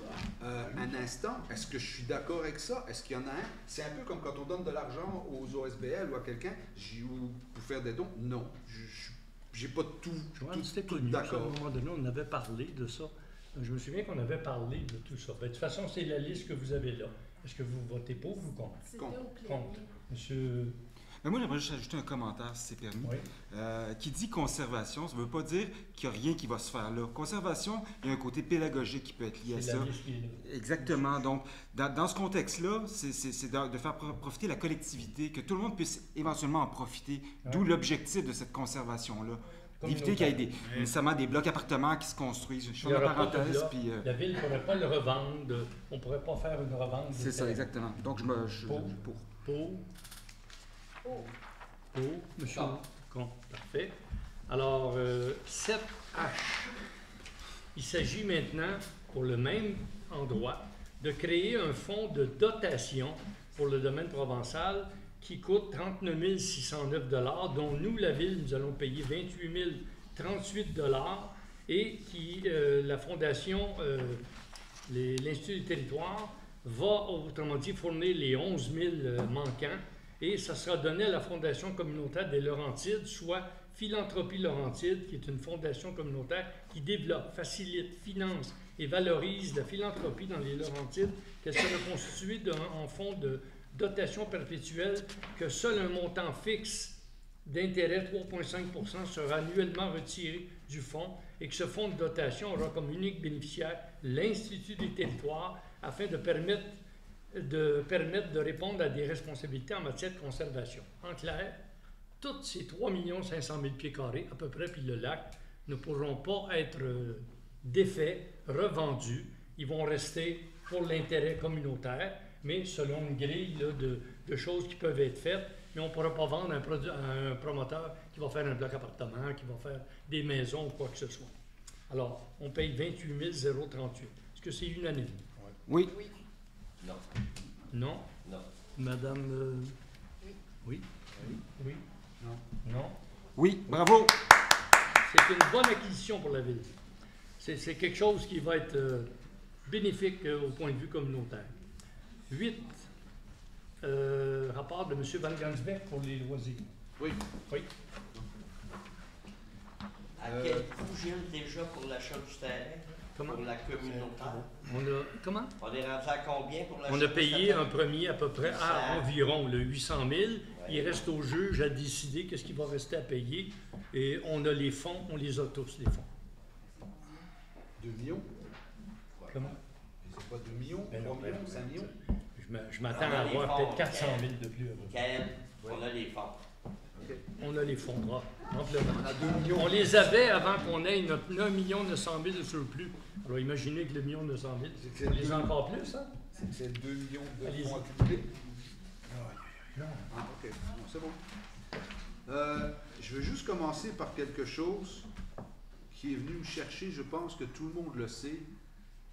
un instant, est-ce que je suis d'accord avec ça? Est-ce qu'il y en a un? C'est un peu comme quand on donne de l'argent aux OSBL ou à quelqu'un ou pour faire des dons. Non, j'ai pas tout
C'était connu. Ça, à un
d'accord.
moment donné, on avait parlé de ça. Je me souviens qu'on avait parlé de tout ça. De toute façon, c'est la liste que vous avez là. Est-ce que vous votez pour ou contre?
C'était
Contre.
au plénier.
Contre. Monsieur...
Mais moi, j'aimerais juste ajouter un commentaire, si c'est permis.
Oui.
Qui dit conservation, ça ne veut pas dire qu'il n'y a rien qui va se faire là. Conservation, il y a un côté pédagogique qui peut être lié à
C'est
ça.
la liste qui est là.
Exactement. Donc, dans ce contexte-là, c'est de faire profiter la collectivité, que tout le monde puisse éventuellement en profiter, d'où l'objectif de cette conservation-là. D'éviter qu'il y ait nécessairement des blocs appartements qui se construisent. Je
Il y
fais
aura
une
pas de
parenthèse,
bloc.
puis...
La ville ne pourrait pas le revendre. On ne pourrait pas faire une revente.
c'est ça, exactement. Donc, je
Pour.
pour.
Pour.
Oh.
Pour. Monsieur. Contre. Parfait. Alors, 7H. Il s'agit maintenant, pour le même endroit, de créer un fonds de dotation pour le domaine provençal qui coûte 39 609 $, dont nous, la Ville, nous allons payer 28 038 $ et qui, la Fondation, l'Institut des territoires, va, autrement dit, fournir les 11 000 manquants et ça sera donné à la Fondation communautaire des Laurentides, soit Philanthropie Laurentide, qui est une fondation communautaire qui développe, facilite, finance et valorise la philanthropie dans les Laurentides, qu'elle sera constituée en fonds de dotation perpétuelle que seul un montant fixe d'intérêt 3,5 % sera annuellement retiré du fonds et que ce fonds de dotation aura comme unique bénéficiaire l'Institut des territoires afin de permettre de répondre à des responsabilités en matière de conservation. En clair, tous ces 3 500 000 pieds carrés à peu près, puis le lac, ne pourront pas être défaits, revendus. Ils vont rester pour l'intérêt communautaire, mais selon une grille là, de choses qui peuvent être faites. Mais on ne pourra pas vendre à un promoteur qui va faire un bloc appartement, qui va faire des maisons ou quoi que ce soit. Alors, on paye 28 038. Est-ce que c'est unanime?
Oui.
Oui.
Non.
Non?
Non.
Madame...
Oui.
Oui? Oui?
Non.
Non?
Oui, bravo.
C'est une bonne acquisition pour la ville. C'est quelque chose qui va être bénéfique au point de vue communautaire. 8. Rapport de M. Van Gansbeck pour les loisirs.
Oui.
Oui.
À quel coût, Gilles, déjà pour l'achat du terrain?
Comment?
Pour la communauté?
Comment?
On est rendu à combien pour l'achat
On a
du
payé
terrain?
un premier à peu près à environ le 800 000. Il reste au juge à décider qu'est-ce qui va rester à payer. Et on a les fonds, on les a tous, les fonds.
2 millions?
Comment?
C'est pas 2 millions, 3
Ben non,
millions,
ben
5
non.
millions?
Je m'attends
On a
à
les
avoir
fonds,
peut-être 400 000 de plus.
Michael, on a les fonds.
OK.
On a les fonds. Amplement.
On a 2 millions.
On les avait avant qu'on ait notre 1 900 000 de surplus. Alors imaginez que le 1 900 000,
C'est
on les a encore plus, hein?
C'est 2 millions de
Allez-y.
fonds accumulés?
Non.
Ah, OK. Bon, c'est bon. Je veux juste commencer par quelque chose qui est venu me chercher, je pense que tout le monde le sait,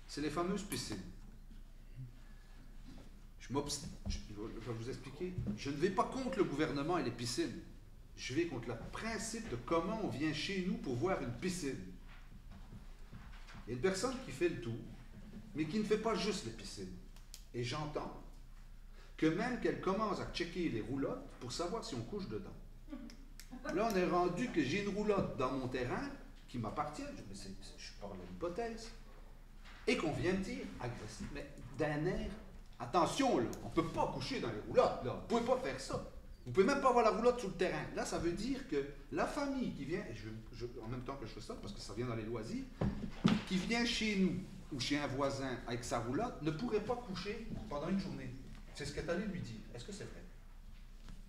c'est les fameuses piscines. Je vais vous expliquer. Je ne vais pas contre le gouvernement et les piscines. Je vais contre le principe de comment on vient chez nous pour voir une piscine. Il y a une personne qui fait le tour, mais qui ne fait pas juste les piscines. Et j'entends que même qu'elle commence à checker les roulottes pour savoir si on couche dedans. Là, on est rendu que j'ai une roulotte dans mon terrain qui m'appartient, je parle de l'hypothèse, et qu'on vient me dire, agressif, mais d'un air, attention, là, on ne peut pas coucher dans les roulottes, là, vous ne pouvez pas faire ça. Vous ne pouvez même pas avoir la roulotte sur le terrain. Là, ça veut dire que la famille qui vient, et en même temps que je fais ça, parce que ça vient dans les loisirs, qui vient chez nous ou chez un voisin avec sa roulotte, ne pourrait pas coucher pendant une journée. C'est ce que tu allais lui dire. Est-ce que c'est vrai?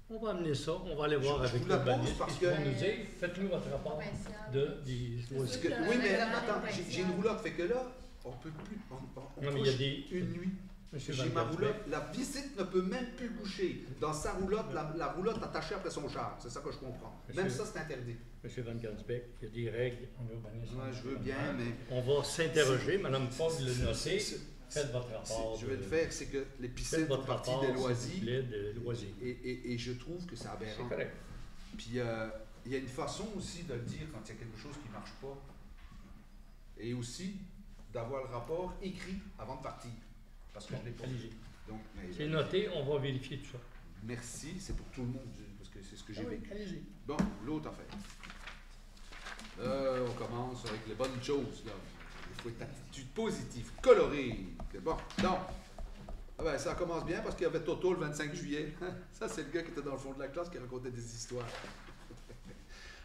On va amener ça, on va aller voir
Je
avec
vous la pose
l'urbaniste.
parce
Ils vont
que-
nous dire, faites-nous votre rapport des
Parce que-
C'est
oui, mais
un
attends,
règlement
j'ai une roulotte, fait que là, on peut plus. On
Non, mais il y a
couche
des-
une nuit.
Monsieur
J'ai
Van
ma
Gansbeck.
roulotte. La visite ne peut même plus coucher dans sa roulotte, la roulotte attachée après son char. C'est ça que je comprends. Même
Monsieur-
ça, c'est interdit.
Monsieur Van Gansbeck, il y a des règles en urbanisme.
Ouais, je veux bien, mais.
On va s'interroger, Mme Fogg le noter.
C'est-
Faites votre rapport.
Je vais le faire, c'est que les piscines
Faites
font
votre
partie
rapport,
des
s'il vous
loisirs.
plaît, de loisirs.
Et je trouve que c'est
C'est
aberrant.
correct.
Puis il y a une façon aussi de le dire quand il y a quelque chose qui ne marche pas. Et aussi d'avoir le rapport écrit avant de partir. Parce que je l'ai pas.
Allez-y.
Donc, mais-
C'est noté, on va vérifier tout ça.
Merci, c'est pour tout le monde, parce que c'est ce que j'ai vécu.
Allez-y.
Bon, l'autre affaire. On commence avec les bonnes choses, là. Il faut être attitude positive, colorée. Bon, donc, ah ben, ça commence bien parce qu'il y avait Toto le 25 juillet. Ça, c'est le gars qui était dans le fond de la classe qui racontait des histoires.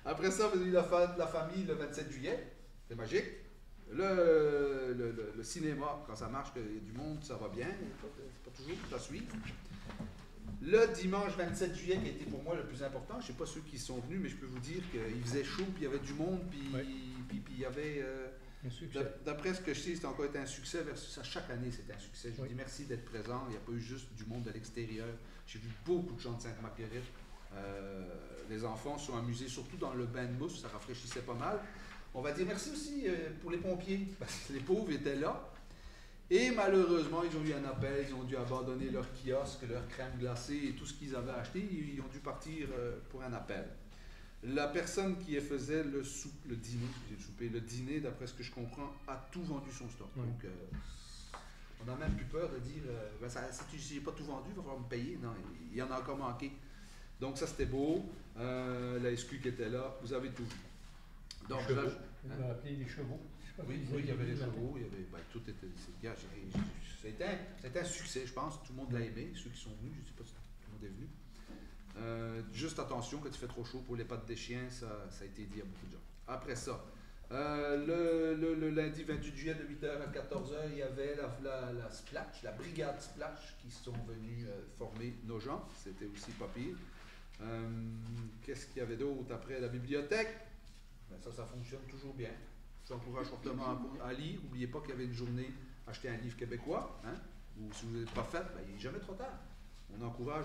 Après ça, vous avez eu la fête de la famille le 27 juillet. C'est magique. Le cinéma, quand ça marche, qu'il y a du monde, ça va bien. C'est pas toujours tout à suivre. Le dimanche 27 juillet, qui a été pour moi le plus important, je ne sais pas ceux qui sont venus, mais je peux vous dire qu'il faisait chaud, puis il y avait du monde, puis puis il y avait...
Un succès.
D'après ce que je sais, c'est encore été un succès. Versus à chaque année, c'est un succès. Je vous
Oui.
dis merci d'être présent. Il n'y a pas eu juste du monde de l'extérieur. J'ai vu beaucoup de gens de Sainte-Marguerite. Les enfants sont amusés, surtout dans le bain de mousse. Ça rafraîchissait pas mal. On va dire merci aussi pour les pompiers, parce que les pauvres étaient là. Et malheureusement, ils ont eu un appel. Ils ont dû abandonner leur kiosque, leur crème glacée et tout ce qu'ils avaient acheté. Ils ont dû partir pour un appel. La personne qui faisait le dîner, d'après ce que je comprends, a tout vendu son stock.
Oui.
Donc, on n'a même plus peur de dire si j'ai pas tout vendu, il va falloir me payer. Non, il y en a encore manqué. Donc, ça, c'était beau. La SQ qui était là, vous avez tout vu. Donc,
Chevaux.
là,
Vous m'avez appelé des chevaux. Je sais pas
oui,
si vous
il y
avez
avait les
vu le matin.
chevaux, il y avait tout était. C'était un succès, je pense. Tout le monde l'a aimé. Ceux qui sont venus, je ne sais pas si tout le monde est venu. Juste attention, quand il fait trop chaud pour les pattes des chiens, ça a été dit à beaucoup de gens. Après ça, le lundi 28 juillet de 8h à 14h, il y avait la Splash, la brigade Splash qui sont venus former nos gens. C'était aussi pas pire. Qu'est-ce qu'il y avait d'autre après la bibliothèque? Ben ça fonctionne toujours bien. J'encourage fortement à lire. N'oubliez pas qu'il y avait une journée acheter un livre québécois, hein, ou si vous n'êtes pas fait, ben, il n'est jamais trop tard. On encourage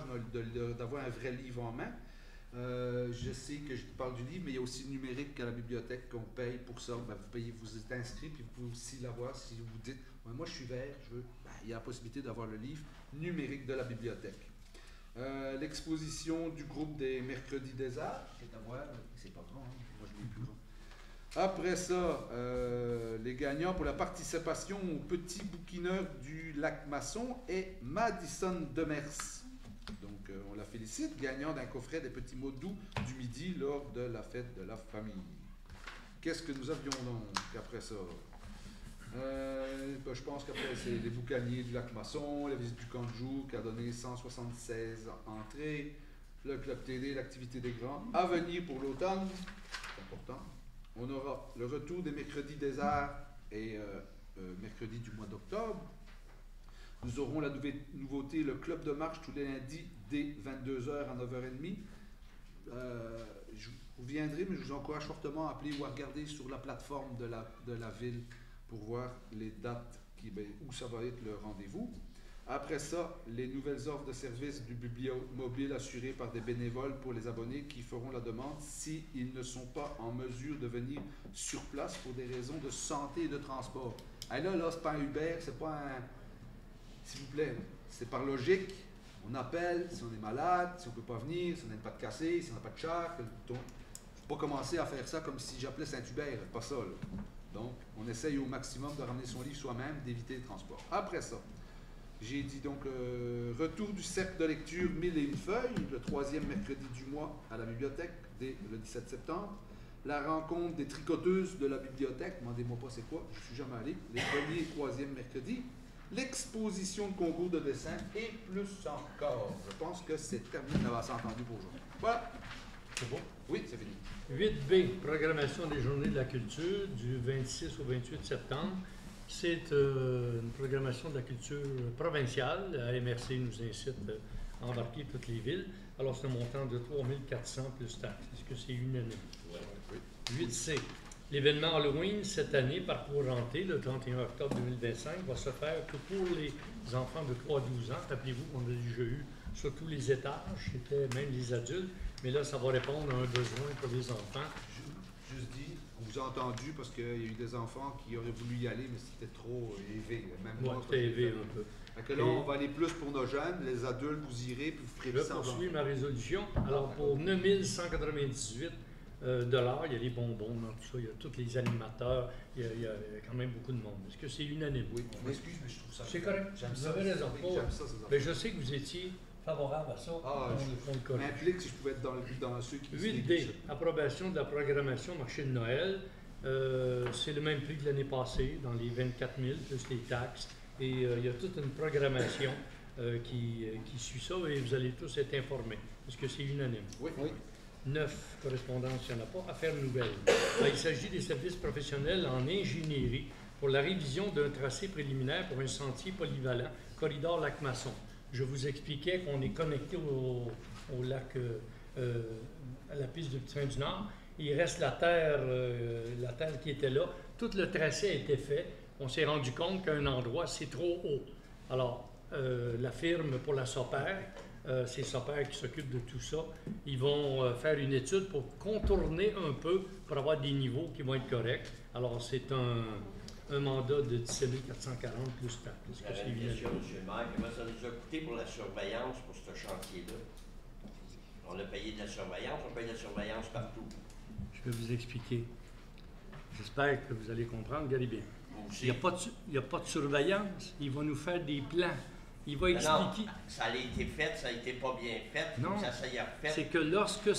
d'avoir un vrai livre en main. Je sais que je parle du livre, mais il y a aussi le numérique à la bibliothèque qu'on paye pour ça. Ben, vous êtes inscrit, puis vous pouvez aussi l'avoir si vous dites ouais, moi je suis vert, je veux. Ben, il y a la possibilité d'avoir le livre numérique de la bibliothèque. L'exposition du groupe des Mercredis des Arts, c'est à voir, c'est pas grand, hein? Moi je l'ai plus grand. Après ça, les gagnants pour la participation au petit bouquineur du lac Masson est Madison Demers. Donc, on la félicite, gagnant d'un coffret des petits mots doux du midi lors de la fête de la famille. Qu'est-ce que nous avions donc après ça? Je pense qu'après, c'est les boucaniers du lac Masson, la visite du camp de jour qui a donné 176 entrées, le club TD, l'activité des grands. À venir pour l'automne, c'est important. On aura le retour des mercredis des arts et mercredi du mois d'octobre. Nous aurons la nouveauté, le club de marche tous les lundis dès 22h à 9h30. Je reviendrai, mais je vous encourage fortement à appeler ou à regarder sur la plateforme de la ville pour voir les dates où ça va être le rendez-vous. Après ça, les nouvelles offres de services du bibliomobile assurées par des bénévoles pour les abonnés qui feront la demande s'ils ne sont pas en mesure de venir sur place pour des raisons de santé et de transport. Et là, c'est pas un Uber, c'est pas un... S'il vous plaît, c'est par logique. On appelle si on est malade, si on ne peut pas venir, si on n'a pas de cassé, si on n'a pas de char. Il ne faut pas commencer à faire ça comme si j'appelais Saint-Hubert, pas ça. Là. Donc, on essaye au maximum de ramener son livre soi-même, d'éviter les transports. Après ça, j'ai dit donc retour du cercle de lecture 1001 feuilles, le 3e mercredi du mois à la bibliothèque, dès le 17 septembre. La rencontre des tricoteuses de la bibliothèque, demandez-moi pas c'est quoi, je ne suis jamais allé, les 1er et 3e mercredis. L'exposition de concours de dessin et plus encore. Je pense que c'est terminé, on avait assez entendu pour aujourd'hui. Voilà.
C'est bon?
Oui, c'est fini.
8B, programmation des Journées de la culture du 26 au 28 septembre. C'est une programmation de la culture provinciale. La MRC nous incite à embarquer toutes les villes. Alors, c'est un montant de 3 400 plus taxes. Est-ce que c'est unanime? Oui. 8C. L'événement Halloween cette année, Parcours Hanté, le 31 octobre 2025, va se faire que pour les enfants de 3 à 12 ans. Rappelez-vous qu'on a déjà eu sur tous les étages, c'était même les adultes, mais là, ça va répondre à un besoin pour les enfants.
Juste dit, on vous a entendu parce qu'il y a eu des enfants qui auraient voulu y aller, mais c'était trop élevé.
Oui, c'était élevé un peu.
Fait que là, on va aller plus pour nos jeunes, les adultes, vous irez, puis vous ferez
ça. Je poursuis ma résolution. Alors, pour 9198 $, il y a les bonbons dans tout ça, il y a tous les animateurs, il y a quand même beaucoup de monde. Est-ce que c'est unanime?
Oui, on m'excuse, mais je trouve ça...
C'est correct, vous avez raison.
J'aime ça,
mais je sais que vous étiez favorable à ça.
Je m'implique si je pouvais être dans ceux qui...
8D, approbation de la programmation marché de Noël. C'est le même prix que l'année passée, dans les 24 000, plus les taxes. Et il y a toute une programmation qui suit ça et vous allez tous être informés. Est-ce que c'est unanime?
Oui.
9, correspondance, il n'y en a pas. Affaires nouvelles. Il s'agit des services professionnels en ingénierie pour la révision d'un tracé préliminaire pour un sentier polyvalent, corridor Lac-Masson. Je vous expliquais qu'on est connecté au lac, à la piste du Petit-Train du Nord. Il reste la terre qui était là. Tout le tracé a été fait. On s'est rendu compte qu'à un endroit, c'est trop haut. Alors, la firme pour la SOPER, c'est SOPER qui s'occupe de tout ça, ils vont faire une étude pour contourner un peu, pour avoir des niveaux qui vont être corrects. Alors, c'est un mandat de 17 440 plus taxes.
Est-ce que c'est une question, M. le maire, comment ça nous a coûté pour la surveillance pour ce chantier-là? On a payé de la surveillance, on paye de la surveillance partout.
Je vais vous expliquer. J'espère que vous allez comprendre. Regardez bien. Il n'y a pas de surveillance. Il va nous faire des plans. Il va expliquer.
Non, ça a été fait, ça n'a été pas bien fait.
Non,
ça s'est refait.
C'est que lorsque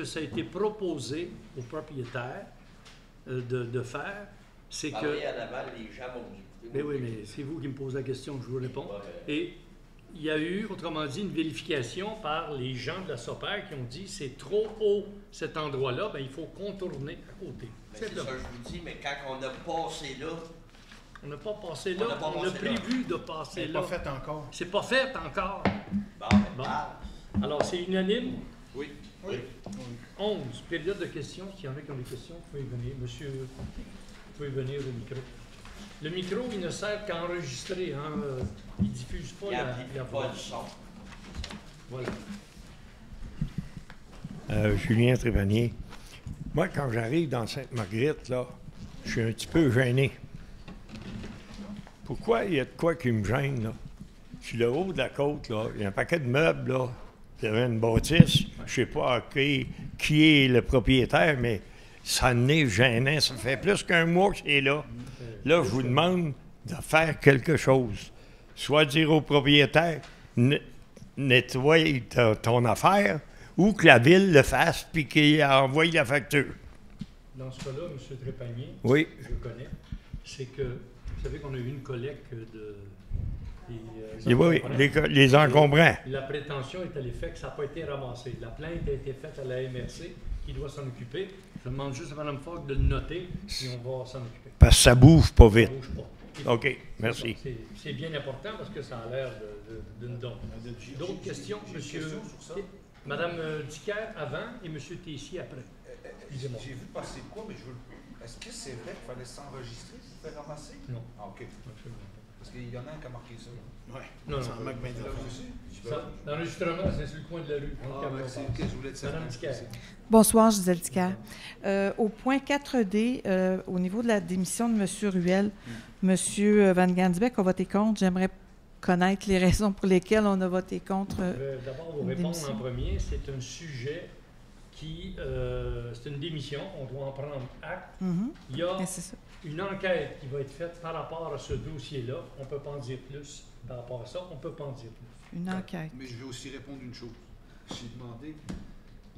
ça a été proposé aux propriétaires de faire, c'est que...
à Laval, les gens vont vous écouter.
Mais oui, mais c'est vous qui me posez la question, je vous réponds. Et il y a eu, autrement dit, une vérification par les gens de la SOPER qui ont dit c'est trop haut cet endroit-là, il faut contourner à côté.
C'est ça que je vous dis, mais quand on a passé là...
On n'a pas passé là, on a prévu de passer là.
C'est pas fait encore.
C'est pas fait encore.
Bon.
Alors, c'est unanime?
Oui.
11, période de questions. S'il y en a qui ont des questions, vous pouvez venir. Monsieur, vous pouvez venir au micro. Le micro, il ne sert qu'à enregistrer. Hein? Il ne diffuse pas
Il n'amplifie
la
pas
voix.
du son.
Voilà.
Julien Trépanier. Moi, quand j'arrive dans Sainte-Marguerite, là, je suis un petit peu gêné. Pourquoi il y a de quoi qui me gêne, là? Sur le haut de la côte, là, il y a un paquet de meubles, là. Il y avait une bâtisse. Je ne sais pas qui est le propriétaire, mais ça en est gênant. Ça fait plus qu'un mois que c'est là. Là, je vous demande de faire quelque chose. Soit dire au propriétaire, nettoie ton affaire, ou que la ville le fasse puis qu'il envoie la facture.
Dans ce cas-là, M. Trépanier,
Oui.
je le connais, c'est que, vous savez qu'on a eu une collecte de...
Oui, les encombrants.
La prétention est à l'effet que ça n'a pas été ramassé. La plainte a été faite à la MRC, qui doit s'en occuper. Je demande juste à Mme Fogg de le noter, puis on va s'en occuper.
Parce que ça bouge pas
Ça
vite.
ne bouge pas.
OK, merci.
C'est bien important parce que ça a l'air d'une don. D'autres questions, monsieur? Madame Dicker avant et monsieur Tessier après. Excusez-moi.
J'ai vu passer quoi, mais est-ce que c'est vrai qu'il fallait s'enregistrer pour faire ramasser?
Non.
Ah, OK. Parce qu'il y en a un qui a marqué ça.
Oui.
Non,
Ça
non.
en manque bien d'affaires.
L'enregistrement, c'est sur le coin de la rue.
Merci. OK, je voulais te savoir.
Madame Dicker.
Bonsoir, Gisèle Dicker. Au point 4D, au niveau de la démission de M. Ruel, M. Van Gansbeck a voté contre. J'aimerais connaître les raisons pour lesquelles on a voté contre.
Je vais d'abord vous
une
répondre
démission.
en premier. C'est un sujet qui... c'est une démission. On doit en prendre acte.
Mhm.
Il y a
Mais c'est ça.
une enquête qui va être faite par rapport à ce dossier-là. On ne peut pas en dire plus. Par rapport à ça, on ne peut pas en dire plus.
Une enquête.
Mais je vais aussi répondre une chose. J'ai demandé,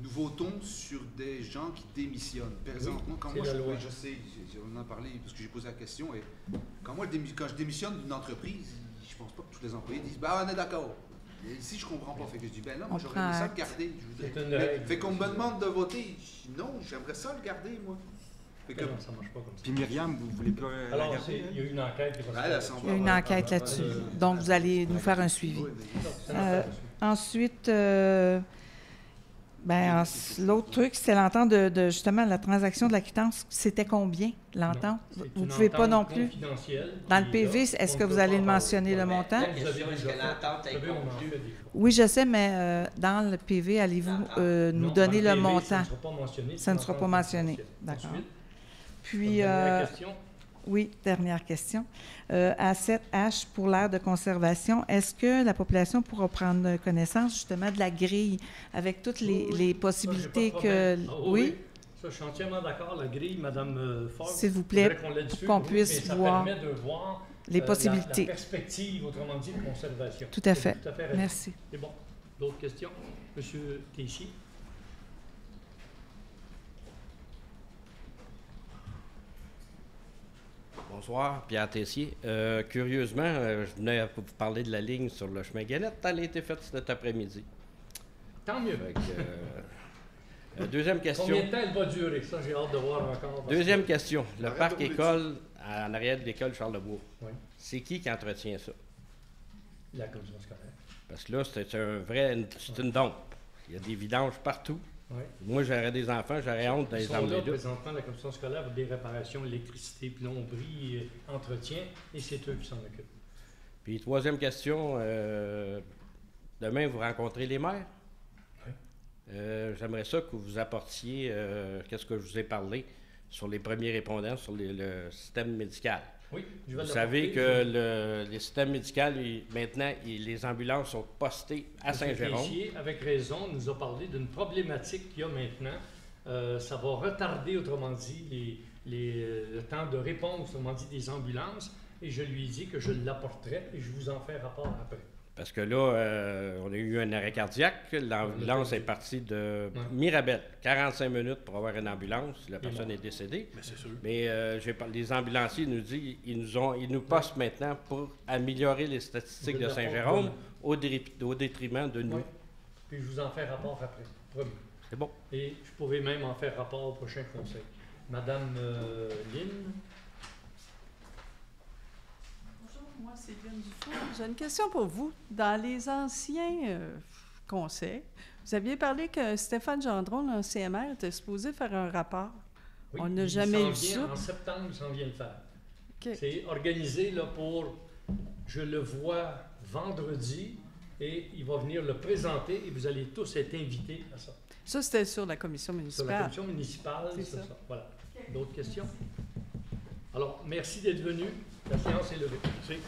nous votons sur des gens qui démissionnent. Présentement, quand
c'est
moi,
la loi.
je sais, on en a parlé parce que j'ai posé la question, et quand je démissionne d'une entreprise, je pense pas que tous les employés disent « Ben, on est d'accord ». Ici, je comprends pas. Fait que je dis « Ben là, moi,
On
j'aurais
prend
aimé ça
acte.
le garder. »
C'est une règle.
Fait qu'on me demande de voter. Je dis, non, j'aimerais ça le garder, moi. Fait que,
Non, ça ne marche pas comme ça.
Puis Myriam, vous voulez pas la
Alors,
garder?
il y a une enquête qui va se
elle,
faire.
elle s'en
Il y a
va.
une enquête là-dessus. Donc, vous allez nous faire un suivi.
Oui,
Ça
Ensuite, l'autre truc, c'est l'entente de justement la transaction de la quittance. C'était combien, l'entente? Vous ne pouvez pas non plus. Dans le PV, est-ce que vous allez le mentionner, le montant?
La question, est-ce que l'entente est conclue?
Oui, je sais, mais dans le PV, allez-vous nous donner le montant? Ça ne sera pas mentionné. D'accord. Puis,
Dernière question.
oui, dernière question. À 7H, pour l'aire de conservation, est-ce que la population pourra prendre connaissance justement de la grille avec toutes les possibilités que...
Oui? Ça, je suis entièrement d'accord. La grille, Mme Ford,
S'il vous plaît, pour qu'on puisse voir
ça permet de voir
les possibilités.
La perspective, autrement dit, de conservation.
Tout à fait.
Tout à fait raison.
Merci.
C'est bon. D'autres questions? Monsieur Tessier?
Bonsoir, Pierre Tessier. Curieusement, je venais vous parler de la ligne sur le chemin Guénette. Elle a été faite cet après-midi.
Tant mieux.
Fait que, deuxième question.
Combien de temps elle va durer? Ça, j'ai hâte de voir encore. parce
Deuxième
que-
question. Le
Arrête
parc
de rouler
école, en arrière de l'école Charlebois.
Oui.
C'est qui entretient ça?
La commission scolaire.
Parce que là, c'est une dompe. Il y a des vidanges partout.
Oui.
Moi, j'aurais des enfants, j'aurais honte de
Ils
les
sont là
emmener là.
présentement, la commission scolaire, pour des réparations, électricité, plomberie, entretien, et c'est eux qui s'en occupent.
Puis, troisième question. Demain, vous rencontrez les maires?
Oui.
J'aimerais ça que vous apportiez qu'est-ce que je vous ai parlé sur les premiers répondants, sur le système médical.
Oui, je vais
Vous
l'apporter.
savez que le système médical, maintenant, les ambulances sont postées à
M.
Saint-Jérôme.
Tessier, avec raison, nous a parlé d'une problématique qu'il y a maintenant. Ça va retarder, autrement dit, le temps de réponse, autrement dit, des ambulances. Et je lui ai dit que je l'apporterai et je vous en fais rapport après.
Parce que là, on a eu un arrêt cardiaque. L'ambulance est partie de
Ouais.
Mirabel. 45 minutes pour avoir une ambulance. La personne
bon.
est décédée.
Mais c'est sûr.
Mais les ambulanciers nous disent, ils nous postent maintenant pour améliorer les statistiques
Vous
de
le
Saint-Jérôme au détriment de nous.
Oui. Puis je vous en fais rapport après. Promis.
C'est bon.
Et je pourrais même en faire rapport au prochain conseil. Madame Lynn,
Bonjour, moi c'est Lynn Dufour. J'ai une question pour vous. Dans les anciens conseils, vous aviez parlé que Stéphane Gendron, le CMR, était supposé faire un rapport.
oui,
On n'a
il
jamais
s'en
eu
vient
ça.
En septembre, il s'en vient le faire.
OK.
C'est organisé là, pour, je le vois vendredi, et il va venir le présenter, et vous allez tous être invités à ça.
Ça, c'était sur la commission
Sur
municipale.
la commission municipale,
C'est
c'est
ça.
ça. Voilà. D'autres questions? Alors, merci d'être venu. La séance est levée. Merci.